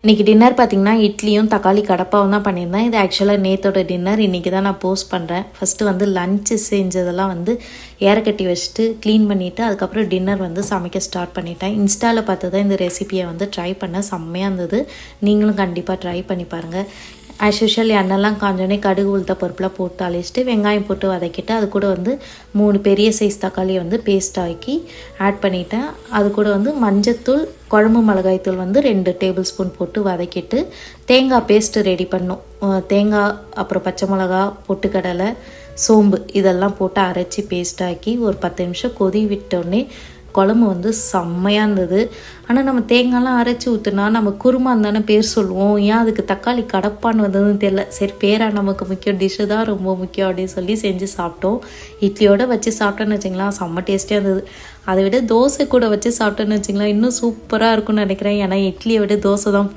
இன்றைக்கி டின்னர் பார்த்திங்கன்னா இட்லியும் தக்காளி கடப்பாவும் தான் பண்ணியிருந்தேன். இது ஆக்சுவலாக நேற்றோட டின்னர் இன்றைக்கி தான் நான் போஸ்ட் பண்ணுறேன். ஃபஸ்ட்டு வந்து லஞ்சு செஞ்சதெல்லாம் வந்து ஏறக்கட்டி வச்சுட்டு க்ளீன் பண்ணிவிட்டு அதுக்கப்புறம் டின்னர் வந்து சமைக்க ஸ்டார்ட் பண்ணிட்டேன். இன்ஸ்டாவில் பார்த்து தான் இந்த ரெசிபியை வந்து ட்ரை பண்ண செம்மையாக இருந்தது. நீங்களும் கண்டிப்பாக ட்ரை பண்ணி பாருங்கள். ஆஸ் யூஷுவல் எண்ணெய்லாம் காஞ்சோடனே கடுகு உளுத்த பருப்புலாம் போட்டு அழிச்சிட்டு வெங்காயம் போட்டு வதக்கிட்டு அது கூட வந்து 3 பெரிய சைஸ் தக்காளியை வந்து பேஸ்ட் ஆக்கி ஆட் பண்ணிட்டேன். அது கூட வந்து மஞ்சத்தூள், குழம்பு மிளகாய்த்தூள் வந்து 2 டேபிள் ஸ்பூன் போட்டு வதக்கிட்டு தேங்காய் பேஸ்ட்டு ரெடி பண்ணோம். தேங்காய், அப்புறம் பச்சை மிளகா, பொட்டுக்கடலை, சோம்பு இதெல்லாம் போட்டு அரைச்சி பேஸ்ட் ஆக்கி ஒரு 10 நிமிஷம் கொதி விட்டோடனே குழம்பு வந்து செம்மையாக இருந்தது. ஆனால் நம்ம தேங்காய்லாம் அரைச்சி ஊற்றுனா நம்ம குருமான்னு தானே பேர் சொல்லுவோம். ஏன் அதுக்கு தக்காளி கடப்பான்னு வந்ததுன்னு தெரியல. சரி, பேராக நமக்கு முக்கியம், டிஷ்ஷு தான் ரொம்ப முக்கியம் அப்படின்னு சொல்லி செஞ்சு சாப்பிட்டோம். இட்லியோடு வச்சு சாப்பிட்டோன்னு வச்சிங்களேன், செம்ம டேஸ்டியாக இருந்தது. அதை விட தோசை கூட வச்சு சாப்பிட்டோன்னு வச்சிங்களேன் இன்னும் சூப்பராக இருக்கும்னு நினைக்கிறேன். ஏன்னா இட்லியை விட தோசை தான்